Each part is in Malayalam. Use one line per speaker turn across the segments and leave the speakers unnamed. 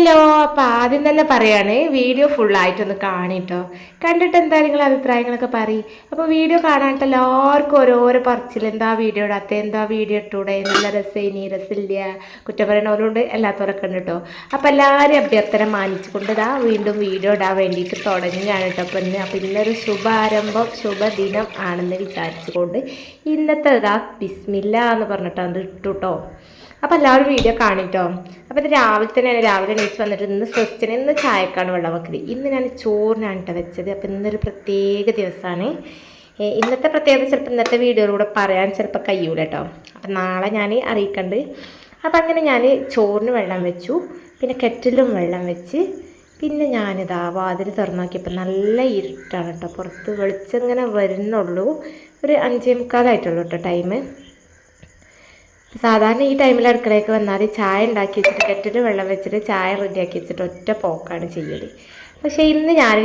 ഹലോ. അപ്പം ആദ്യം തന്നെ പറയാണ്, വീഡിയോ ഫുള്ളായിട്ടൊന്ന് കാണിട്ടോ. കണ്ടിട്ട് എന്താ നിങ്ങൾ അഭിപ്രായങ്ങളൊക്കെ പറയും. അപ്പോൾ വീഡിയോ കാണാനിട്ട് എല്ലാവർക്കും ഓരോരോ പറച്ചിൽ, എന്താ വീഡിയോ ഇടാത്ത, എന്താ വീഡിയോ ഇട്ടൂടെ, നല്ല രസമിനി രസമില്ല, കുറ്റം പറയണവരുണ്ട്, എല്ലാത്തവരൊക്കെ ഉണ്ട് കേട്ടോ. അപ്പോൾ എല്ലാവരും അഭ്യർത്ഥന മാനിച്ചുകൊണ്ട് ഇതാ വീണ്ടും വീഡിയോ ഇടാൻ വേണ്ടിയിട്ട് തുടങ്ങുകയാണ് കേട്ടോ. അപ്പോൾ ഇന്നൊരു ശുഭാരംഭം, ശുഭദിനം ആണെന്ന് വിചാരിച്ചുകൊണ്ട് ഇന്നത്തെ ഇതാ ബിസ്മില്ല എന്ന് പറഞ്ഞിട്ട് ഇട്ടു കേട്ടോ. അപ്പോൾ എല്ലാവരും വീഡിയോ കാണിട്ടോ. അപ്പോൾ ഇത് രാവിലെ എണീച്ച് വന്നിട്ട് ഇന്ന് ചായക്കാണ് വെള്ളം വെക്കല്. ഇന്ന് ഞാൻ ചോറിനാണ് കേട്ടോ വെച്ചത്. അപ്പോൾ ഇന്നൊരു പ്രത്യേക ദിവസമാണ്. ഇന്നത്തെ പ്രത്യേകത ചിലപ്പോൾ ഇന്നത്തെ വീഡിയോയിലൂടെ പറയാൻ ചിലപ്പോൾ കഴിയൂല കേട്ടോ. അപ്പം നാളെ ഞാൻ അറിയിക്കണ്ട്. അപ്പം അങ്ങനെ ഞാൻ ചോറിന് വെള്ളം വെച്ചു, പിന്നെ കെറ്റിലും വെള്ളം വെച്ച്, പിന്നെ ഞാനിതാ വാതിൽ തുറന്നു നോക്കിയപ്പോൾ നല്ല ഇരുട്ടാണ് കേട്ടോ. പുറത്ത് വെളിച്ചം ഇങ്ങനെ വരുന്നുള്ളൂ. ഒരു 5:45 കേട്ടോ ടൈം. സാധാരണ ഈ ടൈമിൽ അടുക്കളയ്ക്ക് വന്നാൽ ചായ ഉണ്ടാക്കി വെച്ചിട്ട് കെറ്റിൽ വെള്ളം വെച്ചിട്ട് ചായ റെഡിയാക്കി വെച്ചിട്ട് ഒറ്റ പോക്കാണ് ചെയ്യല്. പക്ഷേ ഇന്ന് ഞാൻ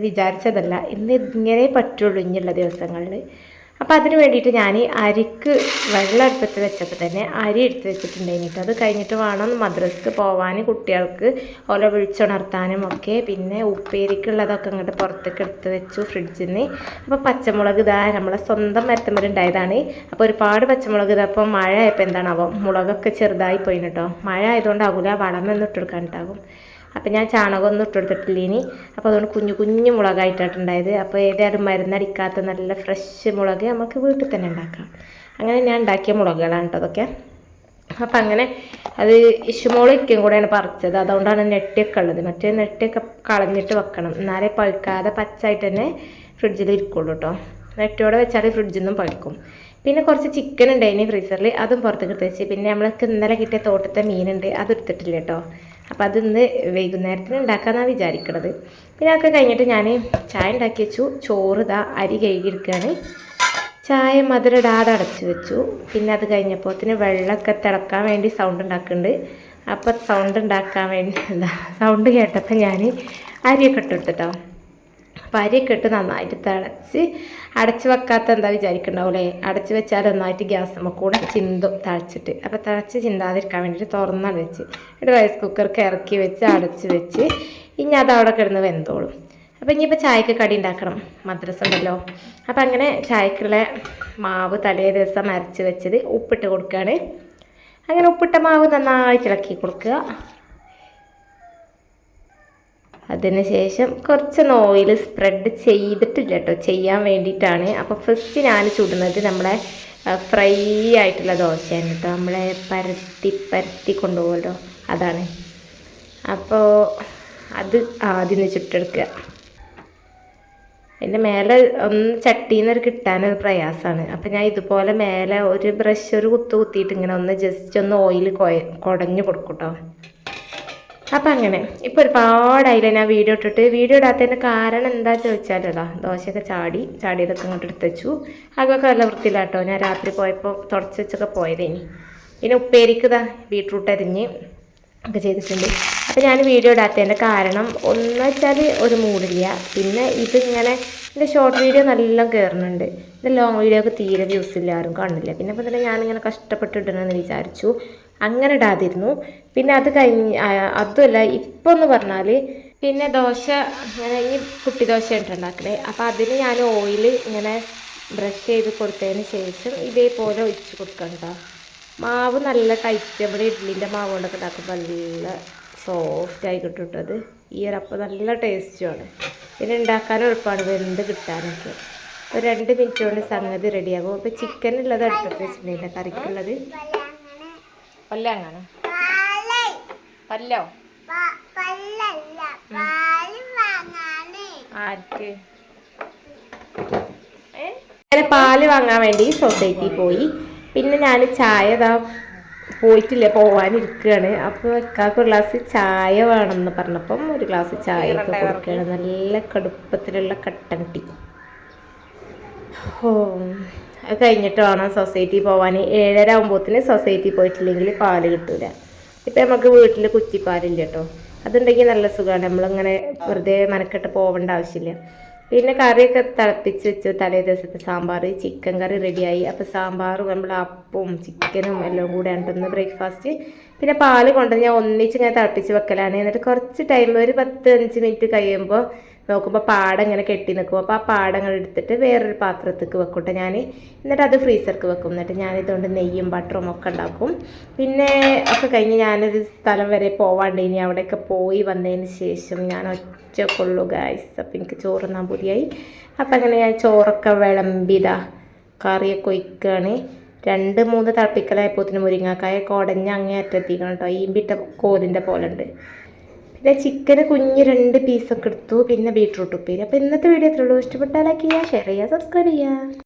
വിചാരിച്ചതല്ല, ഇന്ന് ഇങ്ങനെ പറ്റുള്ളൂ ഇനിയുള്ള ദിവസങ്ങളിൽ. അപ്പോൾ അതിന് വേണ്ടിയിട്ട് ഞാൻ അരിക്ക് വെള്ളം അടുപ്പത്ത് വെച്ചപ്പോൾ തന്നെ അരി എടുത്ത് വെച്ചിട്ടുണ്ടായിരുന്നു. അത് കഴിഞ്ഞിട്ട് വേണം മദ്രസക്ക് പോകാൻ, കുട്ടികൾക്ക് ഓല വിളിച്ചുണർത്താനും ഒക്കെ. പിന്നെ ഉപ്പേരിക്കുള്ളതൊക്കെ അങ്ങോട്ട് പുറത്തേക്ക് എടുത്ത് വെച്ചു ഫ്രിഡ്ജിൽ നിന്ന്. അപ്പോൾ പച്ചമുളക് ഇതാ നമ്മളെ സ്വന്തം മരത്തുമ്മലുണ്ടായതാണ്. അപ്പോൾ ഒരുപാട് പച്ചമുളക് ഇതപ്പോൾ മഴ ആയപ്പോൾ എന്താണാവും മുളകൊക്കെ ചെറുതായി പോയി കേട്ടോ. മഴ ആയതുകൊണ്ടാവില്ല, വളമൊന്നും ഇട്ടെടുക്കാനുണ്ടാകും. അപ്പം ഞാൻ ചാണകമൊന്നും ഇട്ടെടുത്തിട്ടില്ലേനി. അപ്പോൾ അതുകൊണ്ട് കുഞ്ഞു മുളകായിട്ടായിട്ടുണ്ടായത്. അപ്പോൾ ഏതായാലും മരുന്നടിക്കാത്ത നല്ല ഫ്രഷ് മുളക് നമുക്ക് വീട്ടിൽ തന്നെ ഉണ്ടാക്കാം. അങ്ങനെ ഞാൻ ഉണ്ടാക്കിയ മുളകുകളാണ് കേട്ടോ അതൊക്കെ. അപ്പം അങ്ങനെ അത് ഇഷുമോളിക്കും കൂടെയാണ് പറിച്ചത്. അതുകൊണ്ടാണ് നെട്ടിയൊക്കെ ഉള്ളത്. മറ്റേ നെട്ടിയൊക്കെ കളഞ്ഞിട്ട് വെക്കണം, എന്നാലേ പഴുക്കാതെ പച്ചായിട്ട് തന്നെ ഫ്രിഡ്ജിൽ ഇരിക്കുള്ളൂ കേട്ടോ. നെട്ടിയോടെ വെച്ചാൽ ഫ്രിഡ്ജിൽ നിന്നും പഴുക്കും. പിന്നെ കുറച്ച് ചിക്കൻ ഉണ്ടായിന് ഫ്രീസറിൽ, അതും പുറത്തേക്ക് എടുത്ത് വെച്ച്. പിന്നെ നമ്മൾക്ക് ഇന്നലെ കിട്ടിയ തോട്ടത്തെ മീനുണ്ട്, അത് എടുത്തിട്ടില്ല കേട്ടോ. അപ്പോൾ അതിന്ന് വൈകുന്നേരത്തിന് ഉണ്ടാക്കാമെന്നാണ് വിചാരിക്കണത്. പിന്നെ അതൊക്കെ കഴിഞ്ഞിട്ട് ഞാൻ ചായ ഉണ്ടാക്കി വെച്ചു. ചോറ് ഇതാ അരി കഴുകിയെടുക്കുകയാണ്. ചായ മധുരം ഇടാതെ അടച്ചു വെച്ചു. പിന്നെ അത് കഴിഞ്ഞപ്പോൾ വെള്ളമൊക്കെ തിളക്കാൻ വേണ്ടി സൗണ്ട് ഉണ്ടാക്കുന്നുണ്ട്. അപ്പോൾ സൗണ്ട് കേട്ടപ്പോൾ ഞാൻ അരിയൊക്കെ ഇട്ടെടുത്തിട്ടോ. അപ്പോൾ അരിയൊക്കെ ഇട്ട് നന്നായിട്ട് അടച്ച് വെക്കാത്ത എന്താ വിചാരിക്കണ്ടാവൂലേ. അടച്ച് വെച്ചാൽ നന്നായിട്ട് ഗ്യാസ് കൂടെ ചിന്തും തളിച്ചിട്ട്. അപ്പോൾ തിളച്ച് ചിന്താതിരിക്കാൻ വേണ്ടിയിട്ട് തുറന്നാണ് വെച്ച് ഒരു റൈസ് കുക്കർക്ക് ഇറക്കി വെച്ച് അടച്ച് വെച്ച് ഇനി അത് അവിടെ കിടന്ന് വെന്തോളും. അപ്പോൾ ഇനിയിപ്പോൾ ചായക്ക് കടി ഉണ്ടാക്കണം, മദ്രസ ഉണ്ടല്ലോ. അപ്പോൾ അങ്ങനെ ചായക്കുള്ള മാവ് തലേ ദിവസം അരച്ച് വെച്ചത് ഉപ്പിട്ട് കൊടുക്കുകയാണ്. അങ്ങനെ ഉപ്പിട്ട മാവ് നന്നായിട്ട് ഇളക്കി കൊടുക്കുക. അതിന് ശേഷം കുറച്ചൊന്ന് ഓയിൽ സ്പ്രെഡ് ചെയ്തിട്ടില്ല കേട്ടോ, ചെയ്യാൻ വേണ്ടിയിട്ടാണ്. അപ്പോൾ ഫസ്റ്റ് ഞാൻ ചുടുന്നത് നമ്മളെ ഫ്രൈ ആയിട്ടുള്ള ദോശയാണ് കേട്ടോ. നമ്മളെ പരത്തി കൊണ്ടുപോകുമല്ലോ, അതാണ്. അപ്പോൾ അത് ആദ്യം ചുട്ടെടുക്കുക. അതിൻ്റെ മേലെ ഒന്ന് ചട്ടിയിൽ നിന്ന് കിട്ടാനൊരു പ്രയാസമാണ്. അപ്പോൾ ഞാൻ ഇതുപോലെ മേലെ ഒരു ബ്രഷ് ഒരു കുത്തിയിട്ട് ഇങ്ങനെ ഒന്ന് ജസ്റ്റ് ഒന്ന് ഓയിൽ കുടഞ്ഞു കൊടുക്കും കേട്ടോ. അപ്പം അങ്ങനെ ഇപ്പോൾ ഒരുപാടായില്ല ഞാൻ വീഡിയോ ഇടാത്തതിൻ്റെ കാരണം എന്താ ചോദിച്ചാലോ, ദോശയൊക്കെ ചാടിയതൊക്കെ ഇങ്ങോട്ട് എടുത്ത് വെച്ചു. അതൊക്കെ നല്ല വൃത്തിയില്ലാട്ടോ. ഞാൻ രാത്രി പോയപ്പോൾ തുടച്ച് വെച്ചൊക്കെ പോയതേനി. പിന്നെ ഉപ്പേരിക്ക് ബീട്രൂട്ട് അരിഞ്ഞ് ഒക്കെ ചെയ്തിട്ടുണ്ട്. അപ്പോൾ ഞാൻ വീഡിയോ ഇടാത്തതിൻ്റെ കാരണം ഒന്ന് വെച്ചാൽ ഒരു മൂഡില്ല. പിന്നെ ഇതിങ്ങനെ എൻ്റെ ഷോർട്ട് വീഡിയോ നല്ല കയറുന്നുണ്ട്. ഇത് ലോങ് വീഡിയോ ഒക്കെ തീരെ വ്യൂസ് ഇല്ല, ആരും കാണില്ല. പിന്നെ അപ്പോൾ തന്നെ ഞാനിങ്ങനെ കഷ്ടപ്പെട്ട് ഇടണമെന്ന് വിചാരിച്ചു, അങ്ങനെ ഇടാതിരുന്നു. പിന്നെ അത് അതുമല്ല ഇപ്പോൾ എന്ന് പറഞ്ഞാൽ പിന്നെ ദോശ ഇങ്ങനെ ഈ കുട്ടി ദോശ ഉണ്ടാക്കണേ. അപ്പോൾ അതിന് ഞാൻ ഓയിൽ ഇങ്ങനെ ബ്രഷ് ചെയ്ത് കൊടുത്തതിന് ശേഷം ഇതേപോലെ ഒഴിച്ച് കൊടുക്കണ്ട. മാവ് നല്ല ടൈറ്റ്, നമ്മുടെ ഇഡ്ഡലിൻ്റെ മാവ് കൊണ്ടൊക്കെ ഉണ്ടാക്കുമ്പോൾ നല്ല സോഫ്റ്റായി കിട്ടും. ഈ ഒരു അപ്പം നല്ല ടേസ്റ്റുമാണ്. പിന്നെ ഉണ്ടാക്കാനും എളുപ്പമാണ്, വെന്ത് കിട്ടാനൊക്കെ. ഒരു 2 മിനിറ്റ് കൊണ്ട് സംഗതി റെഡിയാകും. അപ്പോൾ ചിക്കനുള്ളത് അടുപ്പത്ത് വെച്ചിട്ടുണ്ടായില്ല, കറിക്കുള്ളത്. പല്ലോ ആർക്ക് അങ്ങനെ പാല് വാങ്ങാൻ വേണ്ടി സൊസൈറ്റി പോയി. പിന്നെ ഞാൻ ചായ പോയിട്ടില്ല, പോവാനിരിക്കുകയാണ്. അപ്പോൾ എക്കാക്ക് ഒരു ഗ്ലാസ് ചായ വേണമെന്ന് പറഞ്ഞപ്പം ഒരു ഗ്ലാസ് ചായ ഒക്കെ കൊടുക്കുകയാണ്. നല്ല കടുപ്പത്തിലുള്ള കട്ടൻ ടീ. അത് കഴിഞ്ഞിട്ട് വേണം സൊസൈറ്റി പോകാൻ. 7:30 ആകുമ്പോഴത്തേന് സൊസൈറ്റി പോയിട്ടില്ലെങ്കിൽ പാല് കിട്ടൂല. ഇപ്പം നമുക്ക് വീട്ടിൽ കുറ്റിപ്പാലില്ല കേട്ടോ, അതുണ്ടെങ്കിൽ നല്ല സുഖമാണ്. നമ്മളിങ്ങനെ വെറുതെ മനക്കെട്ട് പോകേണ്ട ആവശ്യമില്ല. പിന്നെ കറിയൊക്കെ തിളപ്പിച്ച് വെച്ചു. തലേ ദിവസത്തെ സാമ്പാർ, ചിക്കൻ കറി റെഡിയായി. അപ്പോൾ സാമ്പാറും നമ്മൾ അപ്പവും ചിക്കനും എല്ലാം കൂടെ ഉണ്ടെന്ന് ബ്രേക്ക്ഫാസ്റ്റ്. പിന്നെ പാല് കൊണ്ട് ഞാൻ ഒന്നിച്ച് ഇങ്ങനെ തിളപ്പിച്ച് വെക്കലാണ്. എന്നിട്ട് കുറച്ച് ടൈം ഒരു 10-5 മിനിറ്റ് കഴിയുമ്പോൾ നോക്കുമ്പോൾ പാട ഇങ്ങനെ കെട്ടി നിൽക്കും. അപ്പോൾ ആ പാടങ്ങൾ എടുത്തിട്ട് വേറൊരു പാത്രത്തേക്ക് വെക്കട്ടെ ഞാൻ. എന്നിട്ട് അത് ഫ്രീസർക്ക് വെക്കും. എന്നിട്ട് ഞാനിതുകൊണ്ട് നെയ്യും ബട്ടറും ഒക്കെ ഉണ്ടാക്കും. പിന്നെ ഒക്കെ കഴിഞ്ഞ് ഞാനൊരു സ്ഥലം വരെ പോവാണ്ട്, ഇനി അവിടെയൊക്കെ പോയി വന്നതിന് ശേഷം ഞാൻ ഒറ്റക്കുള്ളൂ ഗായ്സ്. അപ്പോൾ എനിക്ക് ചോറുന്നാൻ പൂതിയായി. അപ്പം അങ്ങനെ ഞാൻ ചോറൊക്കെ വിളമ്പിതാ കറിയൊക്കെ ഒഴിക്കുകയാണ്. 2-3 തിളപ്പിക്കലായപ്പോത്തിന് മുരിങ്ങാക്കായ കുടഞ്ഞ് അങ്ങേ അറ്റെത്തിക്കണം കേട്ടോ. ഈമ്പിട്ട കോലിൻ്റെ പോലെ ഉണ്ട്. പിന്നെ ചിക്കന് കുഞ്ഞ് 2 പീസൊക്കെ എടുത്തു. പിന്നെ ബീട്രൂട്ട് ഉപ്പേരി. അപ്പോൾ ഇന്നത്തെ വീഡിയോ എത്രയുള്ളൂ. ഇഷ്ടപ്പെട്ടാൽ ലൈക്ക് ചെയ്യുക, ഷെയർ ചെയ്യുക, സബ്സ്ക്രൈബ് ചെയ്യുക.